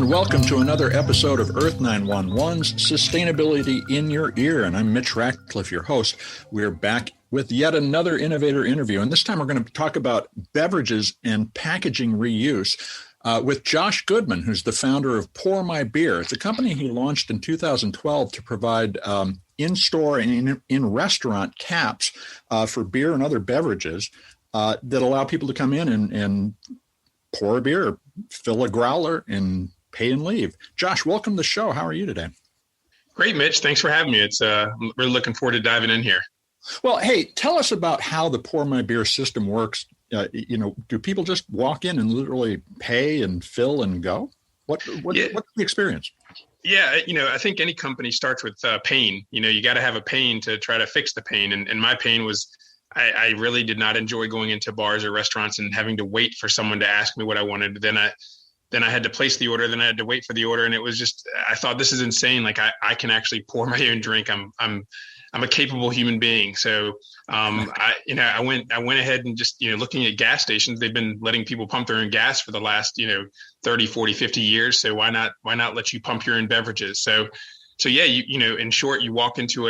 and welcome to another episode of Earth911's Sustainability in Your Ear. And I'm Mitch Ratcliffe, your host. We're back with yet another innovator interview. And this time we're going to talk about beverages and packaging reuse with Josh Goodman, who's the founder of PourMyBeer. It's a company he launched in 2012 to provide in-store and in-restaurant taps for beer and other beverages that allow people to come in and pour a beer, fill a growler, and pay and leave. Josh, welcome to the show. How are you today? Great, Mitch. Thanks for having me. It's I'm really looking forward to diving in here. Well, hey, tell us about how the PourMyBeer system works. Do people just walk in and literally pay and fill and go? What's the experience? Yeah, I think any company starts with pain. You got to have a pain to try to fix the pain. And my pain was I really did not enjoy going into bars or restaurants and having to wait for someone to ask me what I wanted. Then I had to place the order. Then I had to wait for the order. And it was just, I thought, this is insane. Like I can actually pour my own drink. I'm a capable human being. So I went ahead and just, looking at gas stations, they've been letting people pump their own gas for the last, 30, 40, 50 years. So why not let you pump your own beverages? So yeah, in short, you walk into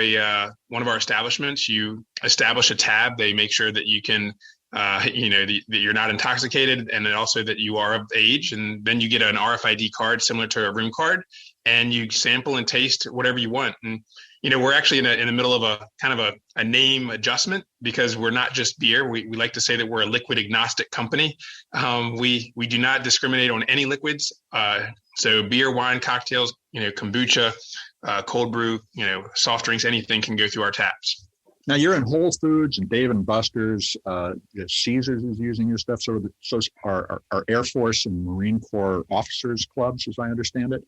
one of our establishments, you establish a tab. They make sure that you can, that you're not intoxicated, and then also that you are of age. And then you get an RFID card similar to a room card, and you sample and taste whatever you want. And we're actually in the middle of a kind of a name adjustment, because we're not just beer. We like to say that we're a liquid agnostic company. We do not discriminate on any liquids. So beer, wine, cocktails, kombucha, cold brew, soft drinks, anything can go through our taps. Now you're in Whole Foods and Dave and Buster's. Caesars is using your stuff. So are Air Force and Marine Corps officers clubs, as I understand it.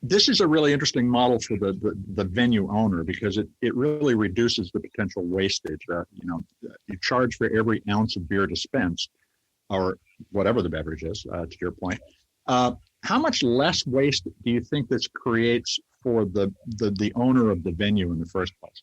This is a really interesting model for the venue owner, because it really reduces the potential wastage. You charge for every ounce of beer dispensed, or whatever the beverage is, to your point. How much less waste do you think this creates for the owner of the venue in the first place?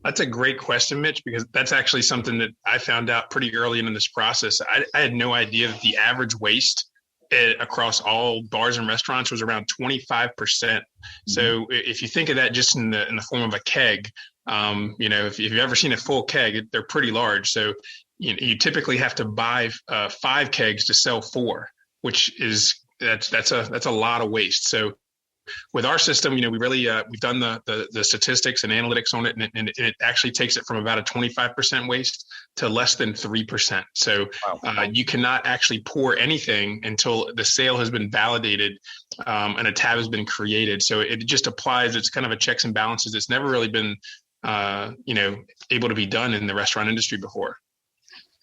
That's a great question, Mitch, because that's actually something that I found out pretty early in this process. I had no idea that the average waste across all bars and restaurants was around 25%. Mm-hmm. So if you think of that just in the form of a keg, if you've ever seen a full keg, they're pretty large. So you typically have to buy 5 kegs to sell 4, which is that's a lot of waste. So with our system, we really we've done the statistics and analytics on it, and it actually takes it from about a 25% waste to less than 3%. So you cannot actually pour anything until the sale has been validated and a tab has been created. So it just applies. It's kind of a checks and balances. It's never really been able to be done in the restaurant industry before.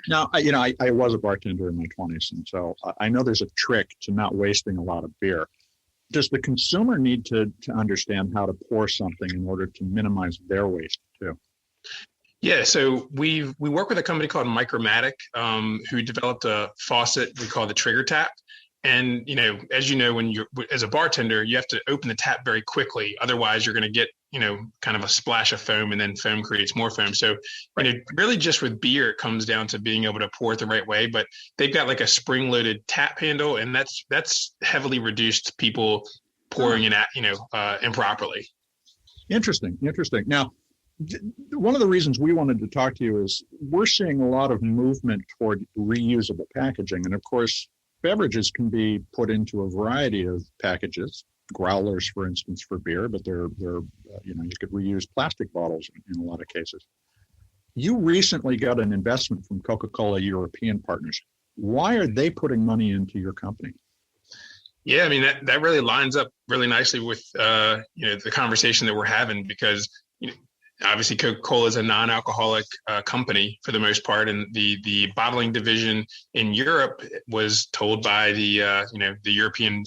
Now, I was a bartender in my 20s, and so I know there's a trick to not wasting a lot of beer. Does the consumer need to understand how to pour something in order to minimize their waste too? Yeah, so we work with a company called Micromatic, who developed a faucet we call the trigger tap. And as when you're as a bartender, you have to open the tap very quickly. Otherwise, you're going to get kind of a splash of foam, and then foam creates more foam. So really just with beer, it comes down to being able to pour it the right way. But they've got like a spring-loaded tap handle, and that's heavily reduced people pouring it improperly. Interesting. Now, one of the reasons we wanted to talk to you is we're seeing a lot of movement toward reusable packaging, and of course, beverages can be put into a variety of packages. Growlers, for instance, for beer, but they're you could reuse plastic bottles in a lot of cases. You recently got an investment from Coca-Cola European Partners. Why are they putting money into your company? Yeah, I mean that really lines up really nicely with the conversation that we're having, because obviously Coca-Cola is a non-alcoholic company for the most part, and the bottling division in Europe was told by the European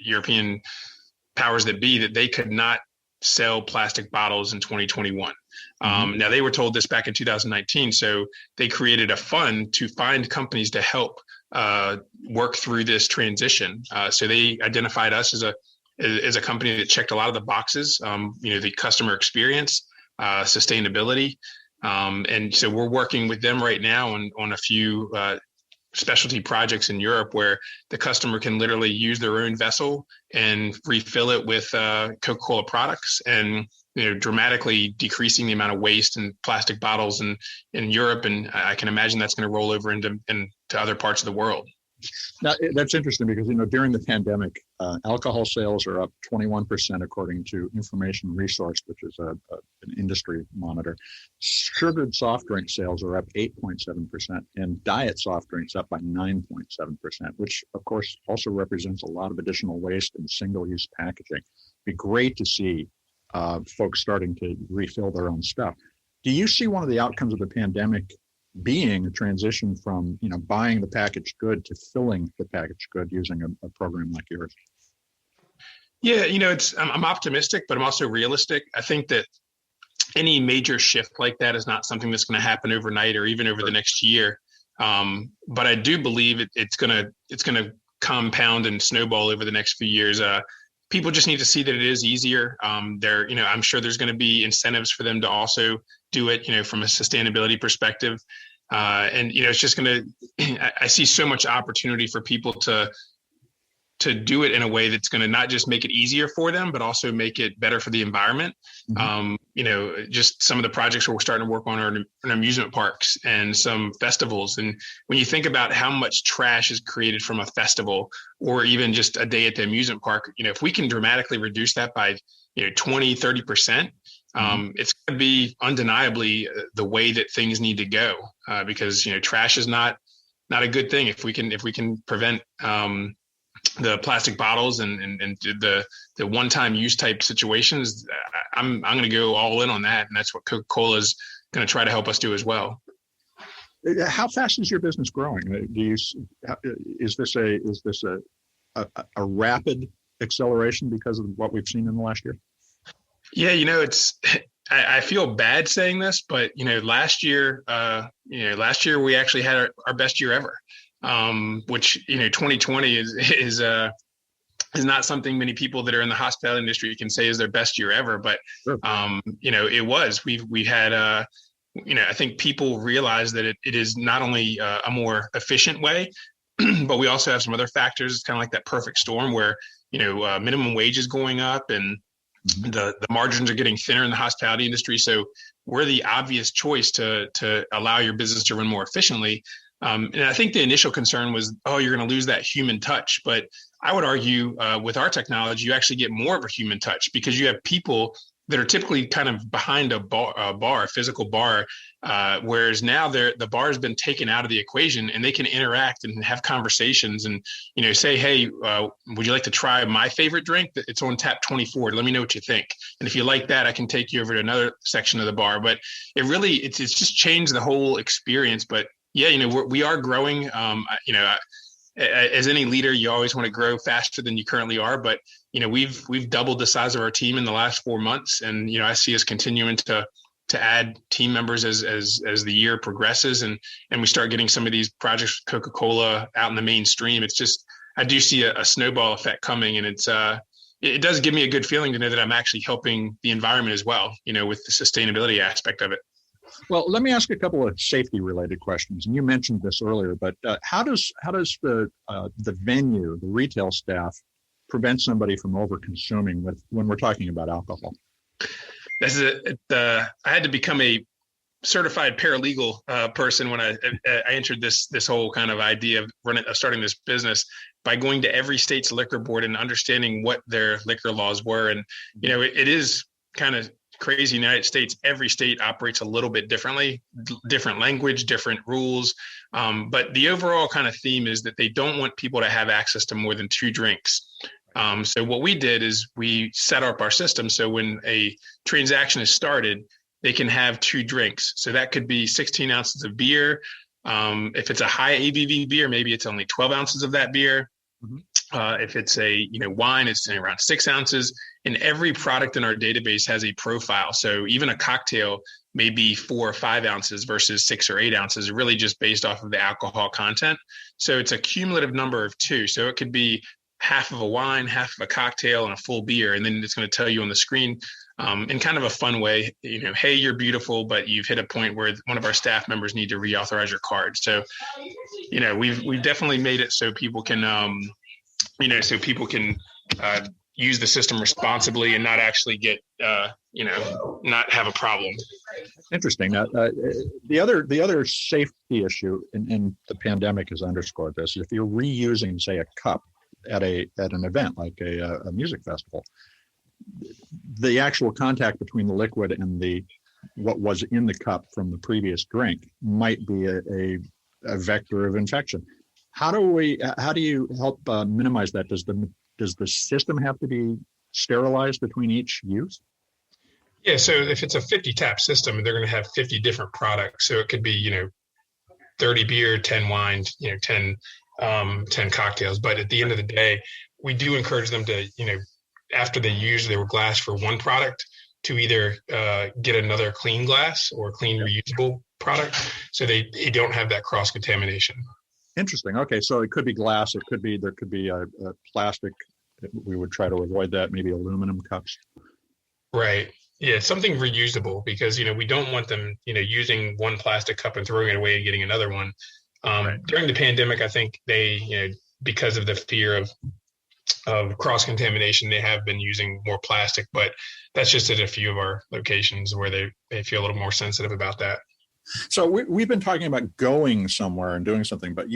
European powers that be that they could not sell plastic bottles in 2021. Now they were told this back in 2019, so they created a fund to find companies to help work through this transition. So they identified us as a company that checked a lot of the boxes, the customer experience, sustainability. And so we're working with them right now on a few specialty projects in Europe where the customer can literally use their own vessel and refill it with Coca-Cola products, and dramatically decreasing the amount of waste and plastic bottles in Europe. And I can imagine that's going to roll over into other parts of the world. Now, that's interesting because, during the pandemic, alcohol sales are up 21%, according to Information Resource, which is an industry monitor. Sugared soft drink sales are up 8.7%, and diet soft drinks up by 9.7%, which, of course, also represents a lot of additional waste in single-use packaging. It'd be great to see folks starting to refill their own stuff. Do you see one of the outcomes of the pandemic being a transition from buying the packaged good to filling the packaged good using a program like yours? Yeah, I'm optimistic, but I'm also realistic. I think that any major shift like that is not something that's going to happen overnight or even over the next year. But I do believe it's going to compound and snowball over the next few years. People just need to see that it is easier. I'm sure there's going to be incentives for them to also do it, from a sustainability perspective. And it's just going to, I see so much opportunity for people to do it in a way that's going to not just make it easier for them, but also make it better for the environment. Mm-hmm. Just some of the projects we're starting to work on are in amusement parks and some festivals. And when you think about how much trash is created from a festival or even just a day at the amusement park, if we can dramatically reduce that by 20-30%, it's going to be undeniably the way that things need to go, because trash is not a good thing. If we can prevent the plastic bottles and the one-time use type situations, I'm going to go all in on that, and that's what Coca-Cola is going to try to help us do as well. How fast is your business growing? Is this a rapid acceleration because of what we've seen in the last year? Yeah, I feel bad saying this, but last year we actually had our best year ever, which 2020 is not something many people that are in the hospitality industry can say is their best year ever. But sure. It was. We had I think people realize that it is not only a more efficient way, but we also have some other factors. It's kind of like that perfect storm where minimum wage is going up and the margins are getting thinner in the hospitality industry. So we're the obvious choice to allow your business to run more efficiently. And I think the initial concern was, you're going to lose that human touch. But I would argue with our technology, you actually get more of a human touch because you have people that are typically kind of behind a physical bar, whereas now the bar has been taken out of the equation and they can interact and have conversations and, say, hey, would you like to try my favorite drink? It's on tap 24. Let me know what you think. And if you like that, I can take you over to another section of the bar. But it's just changed the whole experience. But yeah, we are growing. As any leader, you always want to grow faster than you currently are. But we've doubled the size of our team in the last 4 months, and I see us continuing to add team members as the year progresses, and we start getting some of these projects with Coca-Cola out in the mainstream. It's just I do see a snowball effect coming, and it does give me a good feeling to know that I'm actually helping the environment as well. With the sustainability aspect of it. Well, let me ask a couple of safety-related questions. And you mentioned this earlier, but how does the venue, the retail staff, prevent somebody from over-consuming when we're talking about alcohol? I had to become a certified paralegal person when I entered this whole kind of idea of starting this business by going to every state's liquor board and understanding what their liquor laws were. And it is kind of crazy. United States, every state operates a little bit differently, different language, different rules. But the overall kind of theme is that they don't want people to have access to more than 2 drinks. So what we did is we set up our system. So when a transaction is started, they can have 2 drinks. So that could be 16 ounces of beer. If it's a high ABV beer, maybe it's only 12 ounces of that beer. Mm-hmm. If it's a wine, it's around 6 ounces. And every product in our database has a profile. So even a cocktail may be 4 or 5 ounces versus 6 or 8 ounces, really just based off of the alcohol content. So it's a cumulative number of 2. So it could be half of a wine, half of a cocktail, and a full beer. And then it's going to tell you on the screen, in kind of a fun way. Hey, you're beautiful, but you've hit a point where one of our staff members need to reauthorize your card. So, we've definitely made it so people can, use the system responsibly and not actually get, not have a problem. Interesting. Now, the other safety issue, and the pandemic has underscored this, if you're reusing, say, a cup at an event like a music festival, the actual contact between the liquid and what was in the cup from the previous drink might be a vector of infection. How do you help minimize that? Does the system have to be sterilized between each use? Yeah, so if it's a 50 tap system, they're going to have 50 different products. So it could be, 30 beer, 10 wine, 10 cocktails. But at the end of the day, we do encourage them to, after they use their glass for one product, to either get another clean glass or clean reusable product, so they don't have that cross contamination. Interesting. Okay, so it could be glass. There could be a plastic. We would try to avoid that. Maybe aluminum cups. Right. Yeah, something reusable, because we don't want them using one plastic cup and throwing it away and getting another one. Right. During the pandemic, I think they because of the fear of cross contamination, they have been using more plastic, but that's just at a few of our locations where they feel a little more sensitive about that. So we've been talking about going somewhere and doing something, but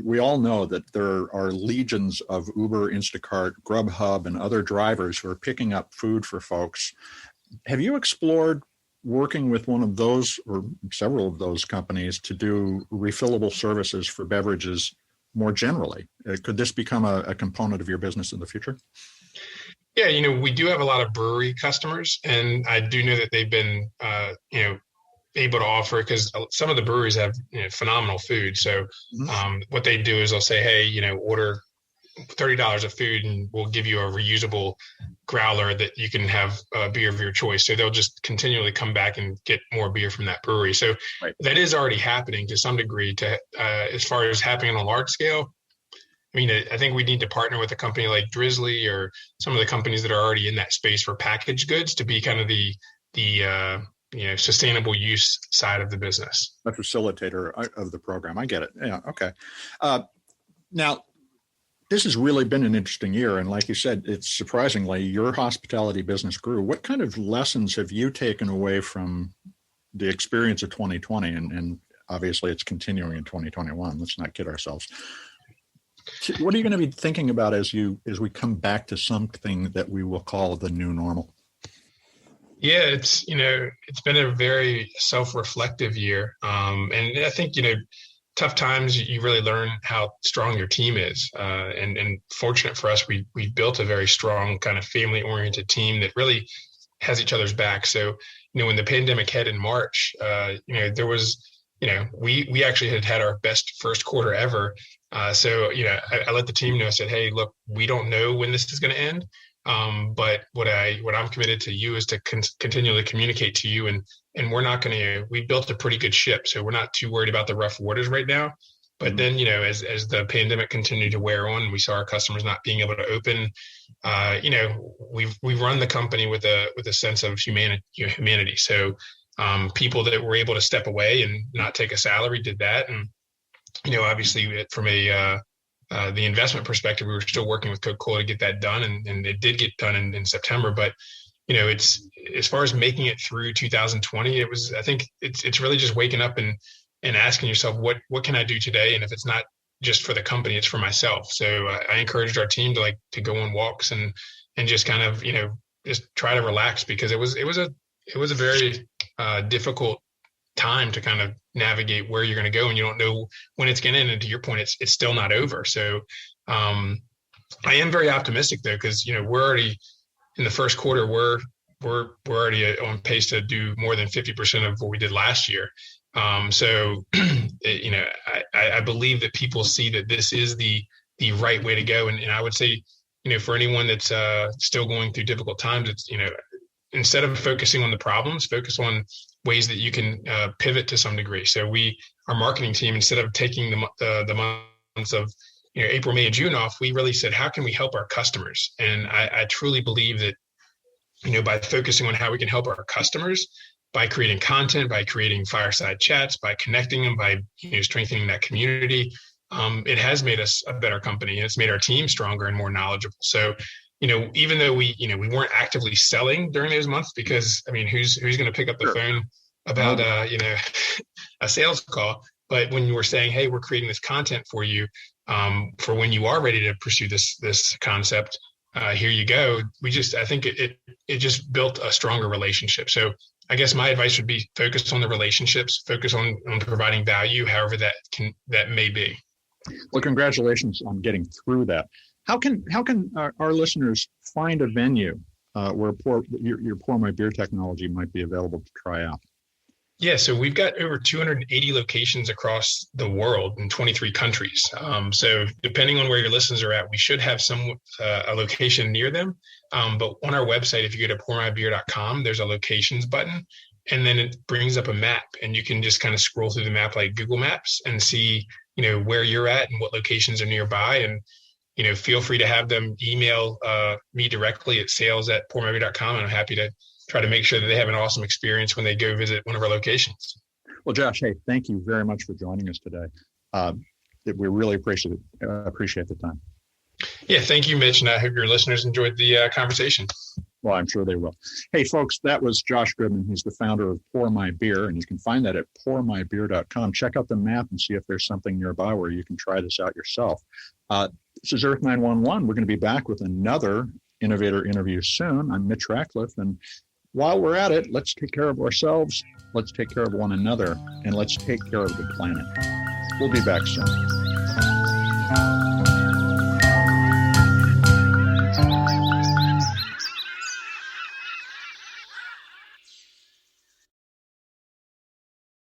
we all know that there are legions of Uber, Instacart, GrubHub, and other drivers who are picking up food for folks. Have you explored working with one of those or several of those companies to do refillable services for beverages more generally? Could this become a component of your business in the future? Yeah, we do have a lot of brewery customers, and I do know that they've been, able to offer, because some of the breweries have phenomenal food. So what they do is they'll say, hey, order $30 of food and we'll give you a reusable growler that you can have a beer of your choice. So they'll just continually come back and get more beer from that brewery. So That is already happening to some degree. As far as happening on a large scale, I think we need to partner with a company like Drizzly or some of the companies that are already in that space for packaged goods to be kind of the sustainable use side of the business. A facilitator of the program. I get it. Yeah. Okay. Now, this has really been an interesting year. And like you said, it's surprisingly, your hospitality business grew. What kind of lessons have you taken away from the experience of 2020? And obviously it's continuing in 2021. Let's not kid ourselves. What are you going to be thinking about as we come back to something that we will call the new normal? Yeah, it's been a very self-reflective year. And I think, tough times, you really learn how strong your team is. And fortunate for us, we built a very strong kind of family-oriented team that really has each other's back. So, when the pandemic hit in March, there was, we actually had our best first quarter ever. So, I let the team know. I said, hey, look, we don't know when this is going to end. But what I'm committed to you is to continually communicate to you, and we're not going to. We built a pretty good ship, so we're not too worried about the rough waters right now. But then, as the pandemic continued to wear on, we saw our customers not being able to open. We've run the company with a sense of humanity. So people that were able to step away and not take a salary did that, and obviously from the investment perspective, we were still working with Coca-Cola to get that done, and it did get done in September. But it's as far as making it through 2020, I think it's really just waking up and asking yourself, what can I do today? And if it's not just for the company, it's for myself. So I encouraged our team to go on walks and just kind of just try to relax, because it was a very difficult time to kind of navigate where you're going to go, and you don't know when it's going to end. And to your point, it's still not over. So I am very optimistic though, because we're already in the first quarter. We're already on pace to do more than 50% of what we did last year. So I believe that people see that this is the right way to go. And I would say, for anyone that's still going through difficult times, it's instead of focusing on the problems, focus on ways that you can pivot to some degree. So our marketing team, instead of taking the months of April, May, and June off, we really said, how can we help our customers? And I truly believe that by focusing on how we can help our customers, by creating content, by creating fireside chats, by connecting them, by strengthening that community. It has made us a better company, and it's made our team stronger and more knowledgeable. So, even though we weren't actively selling during those months, because who's going to pick up the phone about a sales call? But when you were saying, hey, we're creating this content for you, for when you are ready to pursue this concept, here you go. I think it just built a stronger relationship. So I guess my advice would be focus on the relationships, focus on providing value, however that may be. Well, congratulations on getting through that. How can our listeners find a venue where your PourMyBeer technology might be available to try out? Yeah, so we've got over 280 locations across the world in 23 countries. So depending on where your listeners are at, we should have a location near them. But on our website, if you go to PourMyBeer.com, there's a locations button, and then it brings up a map, and you can just kind of scroll through the map like Google Maps and see, where you're at and what locations are nearby. And feel free to have them email me directly at sales@PourMyBeer.com, and I'm happy to try to make sure that they have an awesome experience when they go visit one of our locations. Well, Josh, hey, thank you very much for joining us today. We really appreciate the time. Yeah, thank you, Mitch, and I hope your listeners enjoyed the conversation. Well, I'm sure they will. Hey, folks, that was Josh Goodman. He's the founder of PourMyBeer, and you can find that at PourMyBeer.com. Check out the map and see if there's something nearby where you can try this out yourself. This is Earth911. We're going to be back with another innovator interview soon. I'm Mitch Ratcliffe, and while we're at it, let's take care of ourselves, let's take care of one another, and let's take care of the planet. We'll be back soon.